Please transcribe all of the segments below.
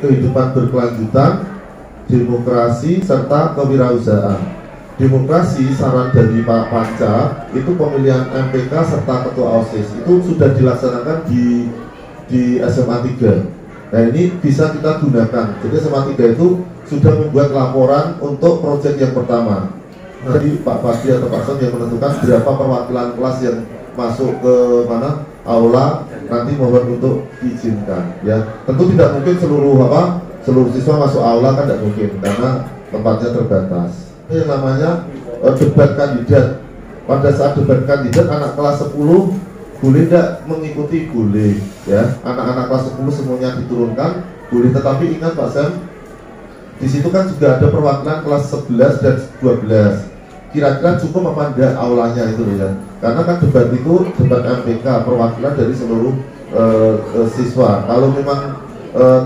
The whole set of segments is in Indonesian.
Kehidupan berkelanjutan, demokrasi, serta kewirausahaan. Demokrasi, saran dari Pak Panca, itu pemilihan MPK serta ketua OSIS itu sudah dilaksanakan di SMA 3. Nah, ini bisa kita gunakan. Jadi SMA 3 itu sudah membuat laporan untuk proyek yang pertama. Jadi Pak Padi atau Pak Son yang menentukan berapa perwakilan kelas yang masuk ke mana aula, nanti mohon untuk diizinkan. Ya, tentu tidak mungkin seluruh siswa masuk aula, kan tidak mungkin karena tempatnya terbatas. Ini namanya debat kandidat. Pada saat debat kandidat, anak kelas 10 boleh tidak mengikuti? Boleh, ya. Anak-anak kelas 10 semuanya diturunkan, boleh. Tetapi ingat Pak Sam, di situ kan juga ada perwakilan kelas 11 dan 12. Kira-kira cukup apa enggak aulanya itu ya? Karena kan debat itu debat MPK, perwakilan dari seluruh siswa. Kalau memang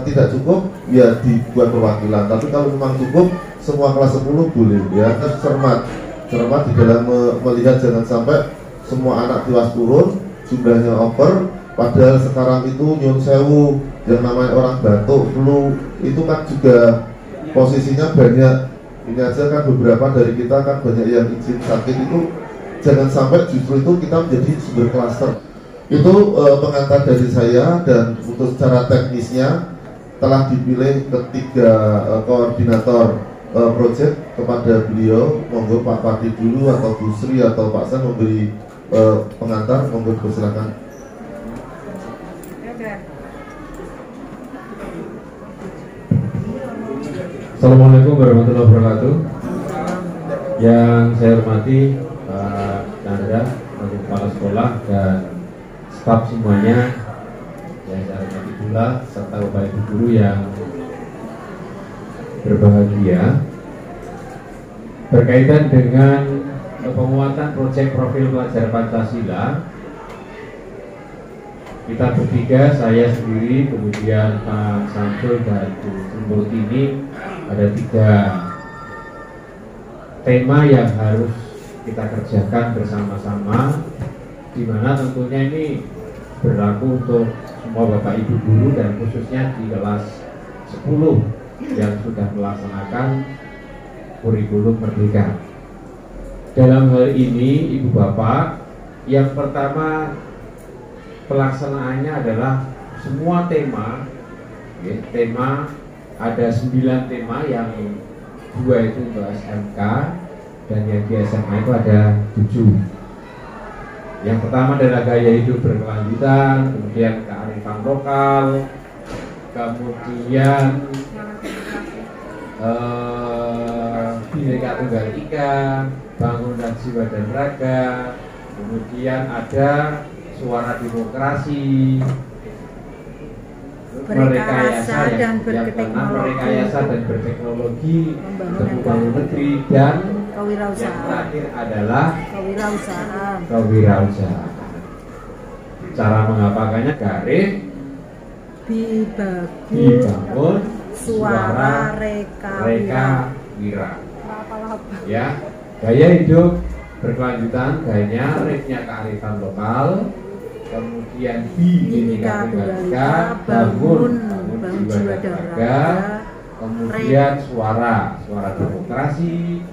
tidak cukup, ya dibuat perwakilan. Tapi kalau memang cukup, semua kelas 10 boleh, ya. Cermat di dalam melihat jangan sampai semua anak kelas turun, jumlahnya over. Padahal sekarang itu nyun sewu, yang namanya orang batuk, flu, itu kan juga posisinya banyak. Ini aja kan beberapa dari kita kan banyak yang izin sakit, itu jangan sampai justru itu kita menjadi sumber klaster. Itu pengantar dari saya, dan untuk secara teknisnya telah dipilih ketiga koordinator proyek. Kepada beliau, monggo Pak Padi dulu atau Bu Sri atau Pak San memberi pengantar, monggo persilakan. Assalamualaikum warahmatullahi wabarakatuh. Yang saya hormati Pak Chandra, Kepala Sekolah dan staf semuanya, yang saya hormati pula serta Bapak Ibu guru yang berbahagia. Berkaitan dengan penguatan proyek profil pelajar Pancasila, kita bertiga, saya sendiri, kemudian Pak Samsul dan Bu Sri ini, ada 3 tema yang harus kita kerjakan bersama-sama, di mana tentunya ini berlaku untuk semua Bapak Ibu guru dan khususnya di kelas 10 yang sudah melaksanakan kurikulum Merdeka. Dalam hal ini, Ibu Bapak, yang pertama pelaksanaannya adalah semua tema, ya, tema ada 9 tema, yang 2 itu untuk SMK dan yang di SMA itu ada 7. Yang pertama adalah gaya hidup berkelanjutan, kemudian kearifan lokal, kemudian Bhinneka Tunggal Ika, bangunan jiwa dan raga, kemudian ada suara demokrasi, merekayasa dan berteknologi, membangun negeri, dan yang terakhir adalah kewirausahaan. Cara mengapakannya garis dibangun suara reka wira. Ya, gaya hidup berkelanjutan, gayanya, reknya kearifan lokal, kemudian Bhinneka Tunggal Ika, bangun jiwa dan raga, kemudian suara demokrasi,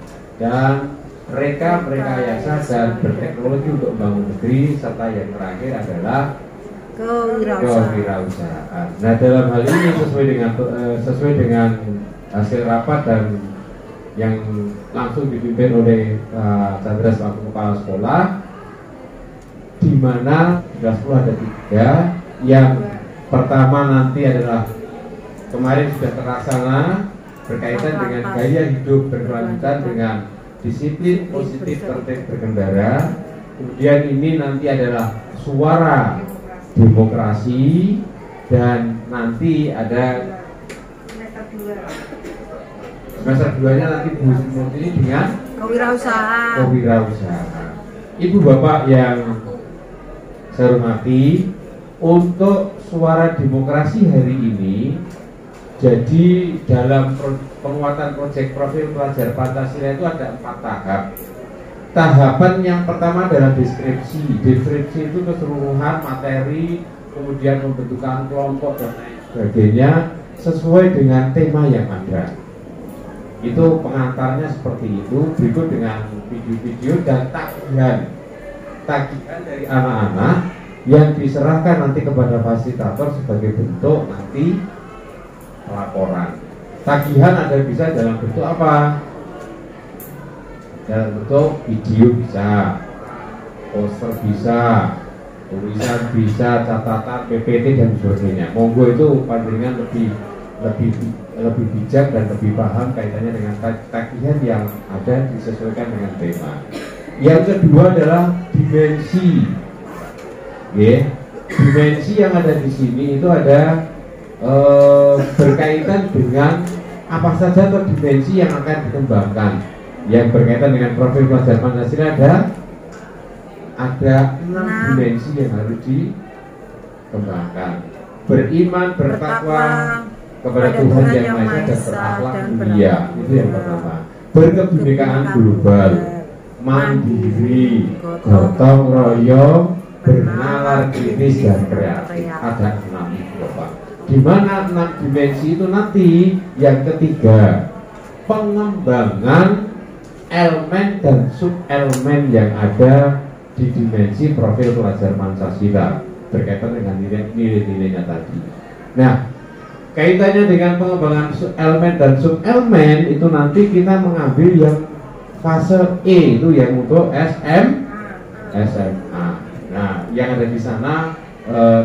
dan merekayasa dan berteknologi untuk membangun negeri, serta yang terakhir adalah kewirausahaan. Nah, dalam hal ini sesuai dengan hasil rapat dan yang langsung dipimpin oleh Chandra selaku Kepala Sekolah, di mana kelas 10 ada 3. Yang pertama nanti adalah kemarin sudah terlaksana berkaitan dengan gaya hidup berkelanjutan dengan disiplin positif tertib berkendara. Kemudian ini nanti adalah suara demokrasi, dan nanti ada semester 2-nya nanti Bu Sri ini dengan kewirausahaan. Ibu Bapak yang saya hormati, untuk suara demokrasi hari ini, jadi dalam penguatan proyek profil pelajar Pancasila itu ada 4 tahap. Tahapan yang pertama adalah deskripsi. Deskripsi itu keseluruhan materi kemudian pembentukan kelompok dan lain sebagainya sesuai dengan tema yang ada. Itu pengantarnya seperti itu. Berikut dengan video-video dan tagihan dari anak-anak yang diserahkan nanti kepada fasilitator sebagai bentuk nanti laporan. Tagihan ada bisa dalam bentuk apa? Dalam bentuk video bisa, poster bisa, tulisan bisa, catatan, PPT dan sebagainya. Monggo itu panjenengan lebih bijak dan lebih paham kaitannya dengan tagihan yang ada disesuaikan dengan tema. Yang kedua adalah dimensi. Dimensi yang ada di sini itu ada berkaitan dengan apa saja atau dimensi yang akan dikembangkan. Yang berkaitan dengan profil pelajar Pancasila ada 6 dimensi yang harus dikembangkan. Beriman, bertakwa kepada Tuhan Yang Maha Esa dan berakhlak mulia, itu yang pertama. Berkebinekaan global, mandiri, gotong royong, bernalar kritis dan kreatif. Ada 6 itu, Bapak. Di mana 6 dimensi itu nanti yang ketiga, pengembangan elemen dan sub-elemen yang ada di dimensi profil pelajar Pancasila berkaitan dengan nilai-nilainya tadi. Nah, kaitannya dengan pengembangan elemen dan sub-elemen itu nanti kita mengambil yang fase E, itu yang untuk SMA. Nah, yang ada di sana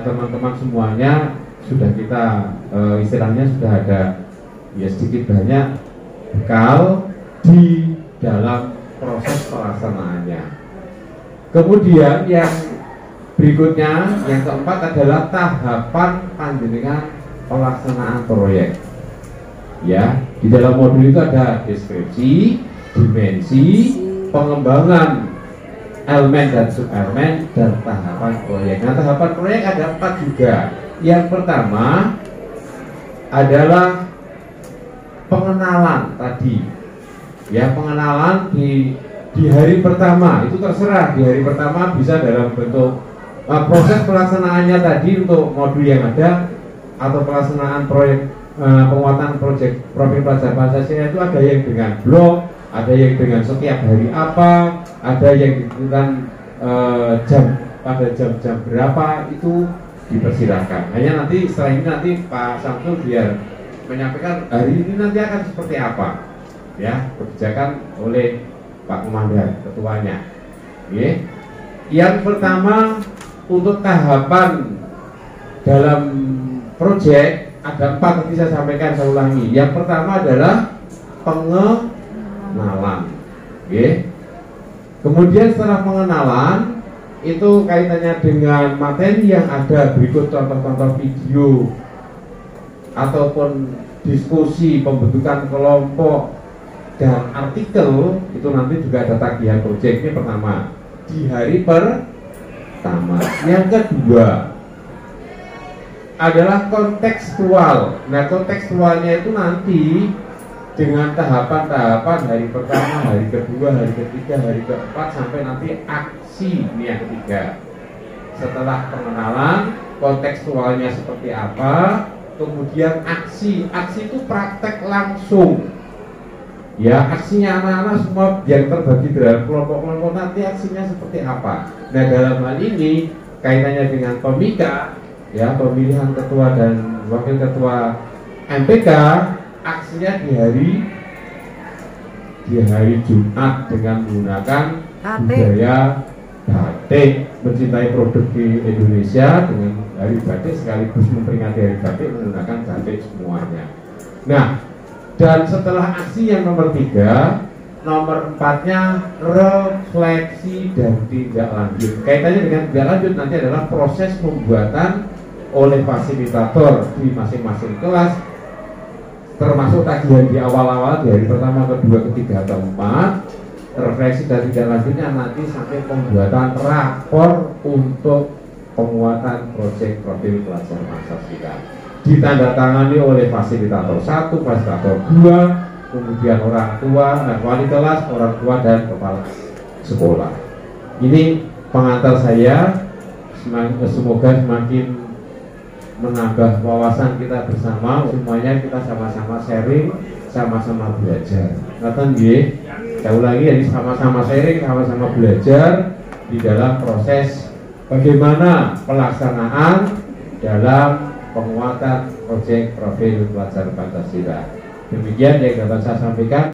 teman-teman semuanya sudah kita istilahnya sudah ada ya sedikit banyak bekal di dalam proses pelaksanaannya. Kemudian yang berikutnya, yang keempat adalah tahapan panjenengan pelaksanaan proyek. Ya, di dalam modul itu ada deskripsi, dimensi, pengembangan elemen dan subelemen, dan tahapan proyek. Nah, tahapan proyek ada 4 juga. Yang pertama adalah pengenalan tadi. Ya, pengenalan di hari pertama itu terserah. Di hari pertama bisa dalam bentuk proses pelaksanaannya tadi untuk modul yang ada atau pelaksanaan proyek penguatan proyek profil pelajar Pancasila itu ada yang dengan blok, ada yang dengan setiap hari apa, ada yang ditentukan pada jam-jam berapa, itu dipersilahkan. Hanya nanti setelah ini nanti Pak Samsul biar menyampaikan hari ini nanti akan seperti apa. Ya, kebijakan oleh Pak Komandan, ketuanya. Oke. Yang pertama untuk tahapan dalam proyek ada 4 tadi saya sampaikan, saya ulangi. Yang pertama adalah pengenalan. Oke. Kemudian setelah pengenalan itu kaitannya dengan materi yang ada, berikut contoh-contoh video ataupun diskusi, pembentukan kelompok dan artikel, itu nanti juga ada tagihan proyek. Ini pertama di hari pertama. Yang kedua adalah kontekstual. Nah, kontekstualnya itu nanti dengan tahapan-tahapan hari pertama, hari kedua, hari ketiga, hari keempat sampai nanti aksi ini yang ketiga. Setelah pengenalan, kontekstualnya seperti apa, kemudian aksi itu praktek langsung. Ya, aksinya anak-anak semua yang terbagi dalam kelompok-kelompok, nanti aksinya seperti apa. Nah, dalam hal ini kaitannya dengan pemika, ya, pemilihan ketua dan wakil ketua MPK, aksinya di hari Jumat dengan menggunakan budaya batik, mencintai produk di Indonesia dengan hari batik, sekaligus memperingati hari batik menggunakan batik semuanya. Nah, dan setelah aksi yang nomor 3, nomor 4-nya refleksi dan tindak lanjut. Kaitannya dengan tindak lanjut nanti adalah proses pembuatan oleh fasilitator di masing-masing kelas, termasuk tagihan di awal-awal di hari pertama, kedua, ketiga, atau 4. Refleksi dan tindak lanjutnya nanti sampai pembuatan rapor untuk penguatan proyek profil pelajar Pancasila, ditandatangani oleh fasilitator 1, fasilitator 2, kemudian orang tua, wali kelas, orang tua, dan kepala sekolah. Ini pengantar saya, semoga semakin menambah wawasan kita bersama, semuanya kita sama-sama sharing, sama-sama belajar. Ngaten nggih. Saya ulangi, jadi sama-sama sharing, sama-sama belajar di dalam proses bagaimana pelaksanaan dalam penguatan proyek profil pelajar Pancasila. Demikian yang dapat saya sampaikan.